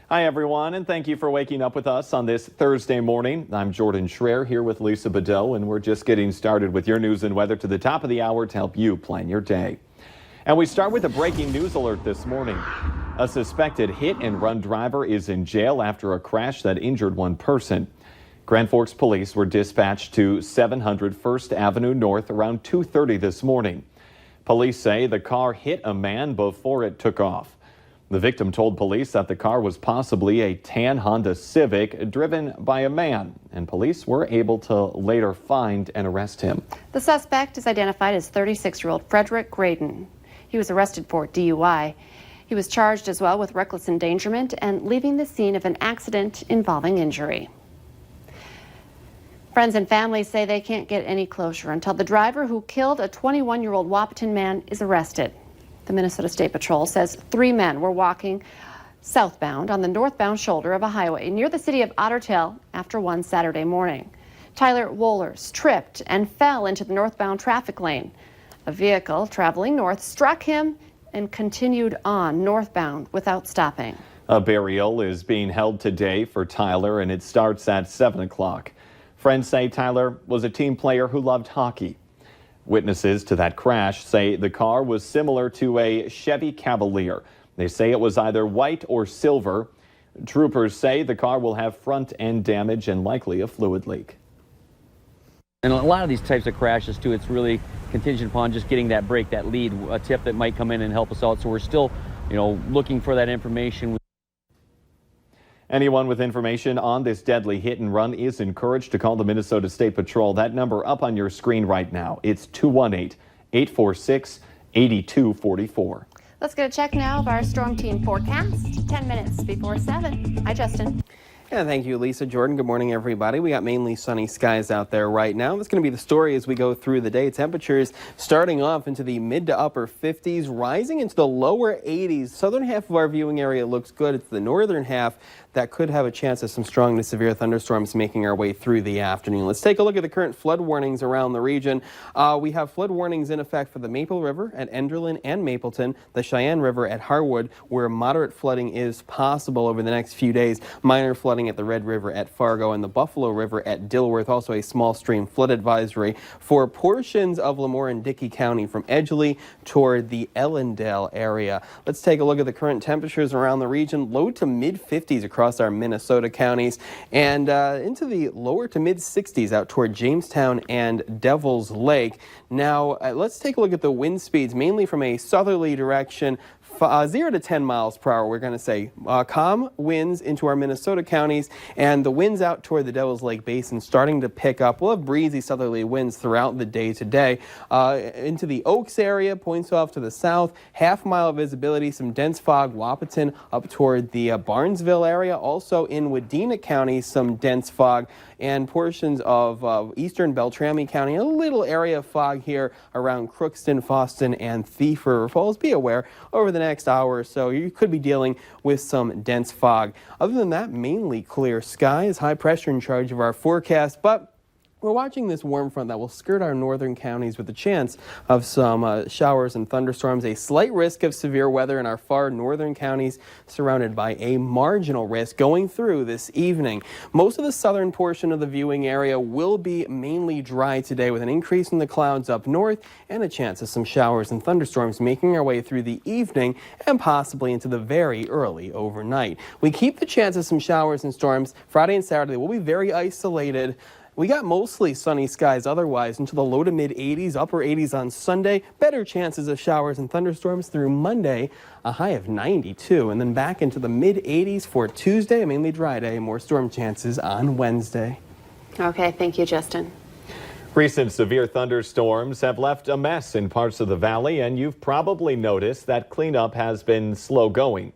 Hi, everyone, and thank you for waking up with us on this Thursday morning. I'm Jordan Schreier here with Lisa Bedell, and we're just getting started with your news and weather to the top of the hour to help you plan your day. And we start with a breaking news alert this morning. A suspected hit-and-run driver is in jail after a crash that injured one person. Grand Forks police were dispatched to 700 First Avenue North around 2:30 this morning. Police say the car hit a man before it took off. The victim told police that the car was possibly a tan Honda Civic driven by a man, and police were able to later find and arrest him. The suspect is identified as 36-year-old Frederick Glyndon. He was arrested for DUI. He was charged as well with reckless endangerment and leaving the scene of an accident involving injury. Friends and family say they can't get any closure until the driver who killed a 21-year-old Wahpeton man is arrested. The Minnesota State Patrol says 3 men were walking southbound on the northbound shoulder of a highway near the city of Otter Tail after one Saturday morning. Tyler Wohlers tripped and fell into the northbound traffic lane. A vehicle traveling north struck him and continued on northbound without stopping. A burial is being held today for Tyler, and it starts at 7 o'clock. Friends say Tyler was a team player who loved hockey. Witnesses to that crash say the car was similar to a Chevy Cavalier. They say it was either white or silver. Troopers say the car will have front end damage and likely a fluid leak. And a lot of these types of crashes too, it's really contingent upon just getting that break, that lead, a tip that might come in and help us out. So we're still, looking for that information. Anyone with information on this deadly hit and run is encouraged to call the Minnesota State Patrol. That number up on your screen right now. It's 218-846-8244. Let's get a check now of our storm team forecast. 10 minutes before 7. Hi, Justin. Yeah, thank you, Lisa. Jordan, good morning, everybody. We got mainly sunny skies out there right now. That's going to be the story as we go through the day. Temperatures starting off into the mid to upper 50s, rising into the lower 80s. Southern half of our viewing area looks good. It's the northern half that could have a chance of some strong to severe thunderstorms making our way through the afternoon. Let's take a look at the current flood warnings around the region. We have flood warnings in effect for the Maple River at Enderlin and Mapleton, the Cheyenne River at Harwood, where moderate flooding is possible over the next few days. Minor flooding at the Red River at Fargo and the Buffalo River at Dilworth. Also a small stream flood advisory for portions of Lemoore and Dickey County from Edgeley toward the Ellendale area. Let's take a look at the current temperatures around the region. Low to mid 50s across our Minnesota counties and into the lower to mid 60s out toward Jamestown and Devil's Lake. Now let's take a look at the wind speeds, mainly from a southerly direction. 0 to 10 miles per hour, we're going to say. Calm winds into our Minnesota counties, and the winds out toward the Devil's Lake Basin starting to pick up. We'll have breezy southerly winds throughout the day today. Into the Oaks area, points off to the south, half-mile visibility, some dense fog, Wahpeton up toward the Barnesville area. Also in Wadena County, some dense fog, and portions of eastern Beltrami County, a little area of fog here around Crookston, Foston, and Thief River Falls. Be aware, over the next hour or so, you could be dealing with some dense fog. Other than that, mainly clear skies, high pressure in charge of our forecast, but we're watching this warm front that will skirt our northern counties with a chance of some showers and thunderstorms. A slight risk of severe weather in our far northern counties, surrounded by a marginal risk going through this evening. Most of the southern portion of the viewing area will be mainly dry today, with an increase in the clouds up north and a chance of some showers and thunderstorms making our way through the evening and possibly into the very early overnight. We keep the chance of some showers and storms Friday and Saturday. Will be very isolated. We got mostly sunny skies otherwise into the low to mid 80s, upper 80s on Sunday. Better chances of showers and thunderstorms through Monday, a high of 92. And then back into the mid 80s for Tuesday, a mainly dry day. More storm chances on Wednesday. Okay, thank you, Justin. Recent severe thunderstorms have left a mess in parts of the valley, and you've probably noticed that cleanup has been slow going.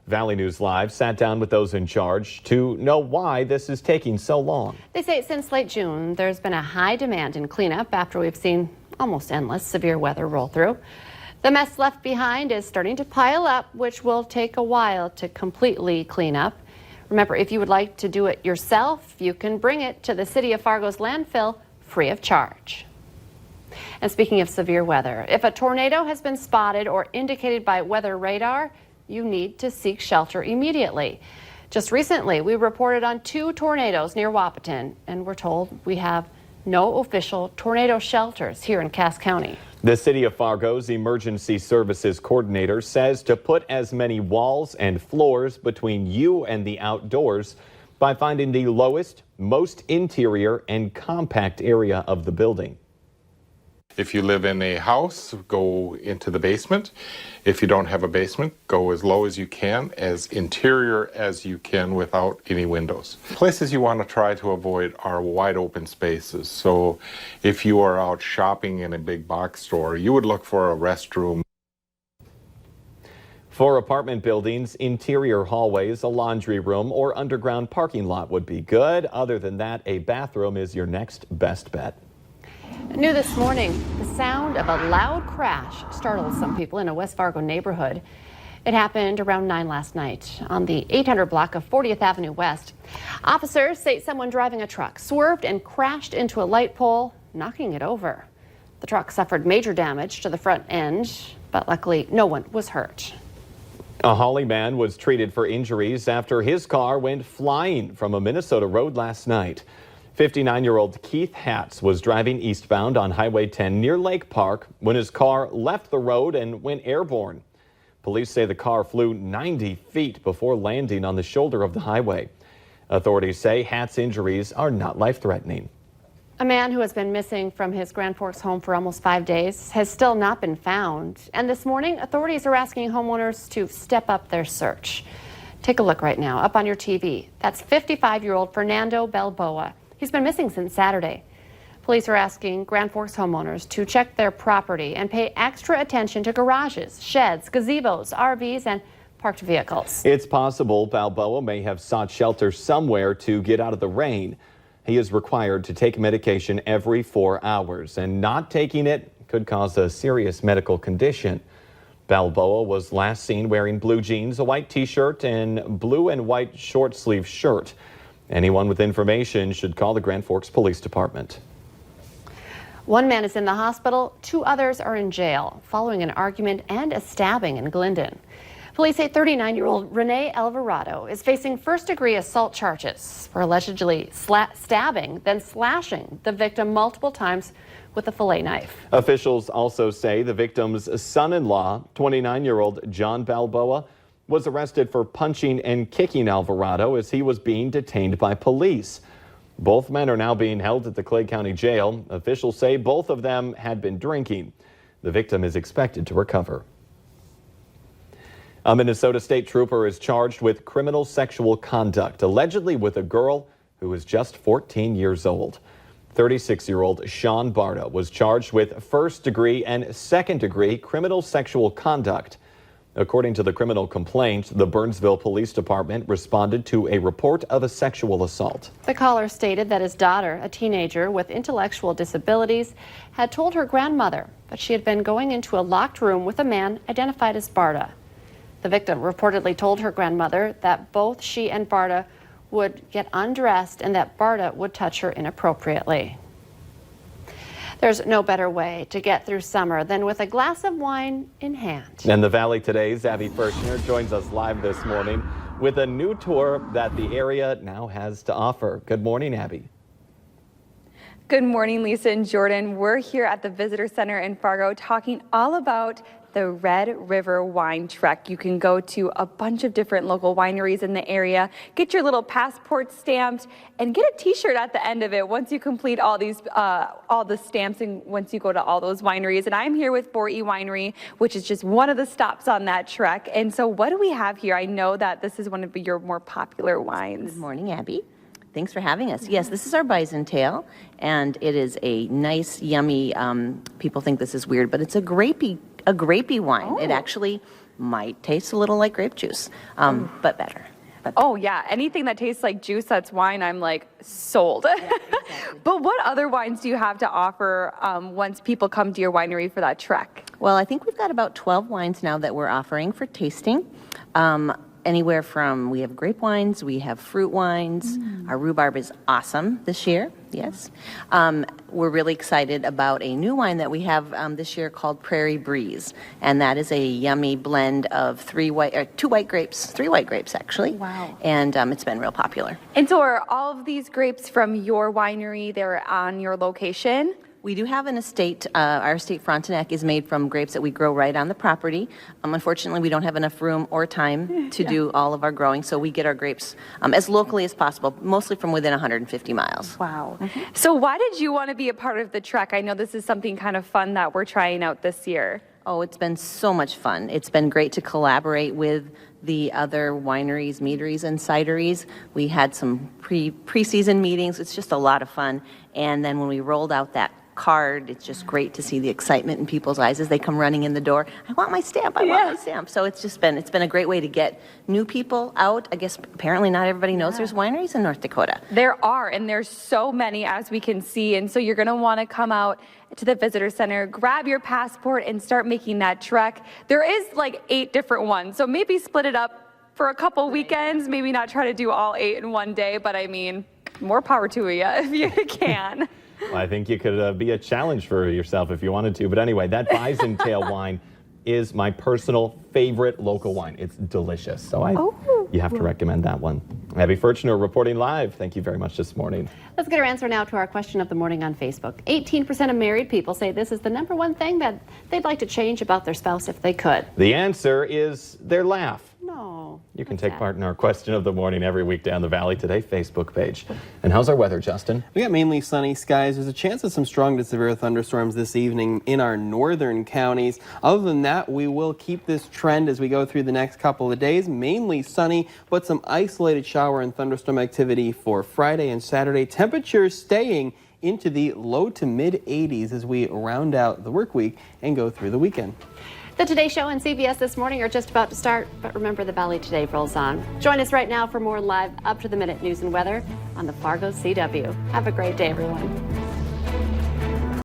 Valley News Live sat down with those in charge to know why this is taking so long. They say since late June, there's been a high demand in cleanup after we've seen almost endless severe weather roll through. The mess left behind is starting to pile up, which will take a while to completely clean up. Remember, if you would like to do it yourself, you can bring it to the City of Fargo's landfill free of charge. And speaking of severe weather, if a tornado has been spotted or indicated by weather radar, you need to seek shelter immediately. Just recently, we reported on 2 tornadoes near Wahpeton, and we're told we have no official tornado shelters here in Cass County. The City of Fargo's Emergency Services Coordinator says to put as many walls and floors between you and the outdoors by finding the lowest, most interior and compact area of the building. If you live in a house, go into the basement. If you don't have a basement, go as low as you can, as interior as you can without any windows. Places you want to try to avoid are wide open spaces. So if you are out shopping in a big box store, you would look for a restroom. For apartment buildings, interior hallways, a laundry room, or underground parking lot would be good. Other than that, a bathroom is your next best bet. New this morning, the sound of a loud crash startled some people in a West Fargo neighborhood. It happened around 9 last night on the 800 block of 40th Avenue West. Officers say someone driving a truck swerved and crashed into a light pole, knocking it over. The truck suffered major damage to the front end, but luckily no one was hurt. A Holly man was treated for injuries after his car went flying from a Minnesota road last night. 59-year-old Keith Hatz was driving eastbound on Highway 10 near Lake Park when his car left the road and went airborne. Police say the car flew 90 feet before landing on the shoulder of the highway. Authorities say Hatz's injuries are not life-threatening. A man who has been missing from his Grand Forks home for almost 5 days has still not been found. And this morning, authorities are asking homeowners to step up their search. Take a look right now up on your TV. That's 55-year-old Fernando Balboa. He's been missing since Saturday. Police are asking Grand Forks homeowners to check their property and pay extra attention to garages, sheds, gazebos, RVs, and parked vehicles. It's possible Balboa may have sought shelter somewhere to get out of the rain. He is required to take medication every 4 hours, and not taking it could cause a serious medical condition. Balboa was last seen wearing blue jeans, a white t-shirt, and blue and white short-sleeve shirt. Anyone with information should call the Grand Forks Police Department. 1 man is in the hospital, 2 others are in jail following an argument and a stabbing in Glyndon. Police say 39-year-old Renee Alvarado is facing first-degree assault charges for allegedly stabbing, then slashing the victim multiple times with a fillet knife. Officials also say the victim's son-in-law, 29-year-old John Balboa, was arrested for punching and kicking Alvarado as he was being detained by police. Both men are now being held at the Clay County Jail. Officials say both of them had been drinking. The victim is expected to recover. A Minnesota state trooper is charged with criminal sexual conduct, allegedly with a girl who is just 14 years old. 36-year-old Sean Barta was charged with first-degree and second-degree criminal sexual conduct. According to the criminal complaint, the Burnsville Police Department responded to a report of a sexual assault. The caller stated that his daughter, a teenager with intellectual disabilities, had told her grandmother that she had been going into a locked room with a man identified as Barta. The victim reportedly told her grandmother that both she and Barta would get undressed and that Barta would touch her inappropriately. There's no better way to get through summer than with a glass of wine in hand. In the Valley Today's Abby Fershner joins us live this morning with a new tour that the area now has to offer. Good morning, Abby. Good morning, Lisa and Jordan. We're here at the Visitor Center in Fargo talking all about the Red River Wine Trek. You can go to a bunch of different local wineries in the area, get your little passport stamped, and get a t-shirt at the end of it once you complete all the stamps and once you go to all those wineries. And I'm here with 4E Winery, which is just one of the stops on that trek. And so what do we have here? I know that this is one of your more popular wines. Good morning, Abby. Thanks for having us. Yes, this is our Bison Tail, and it is a nice, yummy, people think this is weird, but it's a grapey wine. Oh. It actually might taste a little like grape juice, but better. Oh yeah, anything that tastes like juice that's wine, I'm like sold. Yeah, exactly. But what other wines do you have to offer once people come to your winery for that trek? Well, I think we've got about 12 wines now that we're offering for tasting. anywhere from, we have grape wines, we have fruit wines. Our rhubarb is awesome this year, yes. We're really excited about a new wine that we have this year called Prairie Breeze, and that is a yummy blend of three white grapes actually. Wow. And it's been real popular. And so are all of these grapes from your winery? They're on your location? We do have an estate. Our estate Frontenac is made from grapes that we grow right on the property. Unfortunately, we don't have enough room or time to do all of our growing, so we get our grapes as locally as possible, mostly from within 150 miles. Wow. So why did you want to be a part of the trek? I know this is something kind of fun that we're trying out this year. Oh, it's been so much fun. It's been great to collaborate with the other wineries, meaderies, and cideries. We had some pre-season meetings. It's just a lot of fun. And then when we rolled out that card, it's just great to see the excitement in people's eyes as they come running in the door. I want my stamp. I want my stamp. So it's been a great way to get new people out. I guess apparently not everybody knows there's wineries in North Dakota. There are, and there's so many, as we can see. And so you're going to want to come out to the visitor center, grab your passport, and start making that trek. There is like 8 different ones, so maybe split it up for a couple weekends. Maybe not try to do all 8 in one day, but I mean, more power to you if you can. Well, I think you could be a challenge for yourself if you wanted to. But anyway, that Bison Tail wine is my personal favorite local wine. It's delicious. So you have to recommend that one. Abby Furchner reporting live. Thank you very much this morning. Let's get our answer now to our question of the morning on Facebook. 18% of married people say this is the #1 thing that they'd like to change about their spouse if they could. The answer is their laugh. No. You can take part in our question of the morning every weekday on the Valley Today Facebook page. And how's our weather, Justin? We got mainly sunny skies. There's a chance of some strong to severe thunderstorms this evening in our northern counties. Other than that, we will keep this trend as we go through the next couple of days. Mainly sunny, but some isolated shower and thunderstorm activity for Friday and Saturday. Temperatures staying into the low to mid 80s as we round out the work week and go through the weekend. The Today Show and CBS This Morning are just about to start, but remember, the Valley Today rolls on. Join us right now for more live, up-to-the-minute news and weather on the Fargo CW. Have a great day, everyone.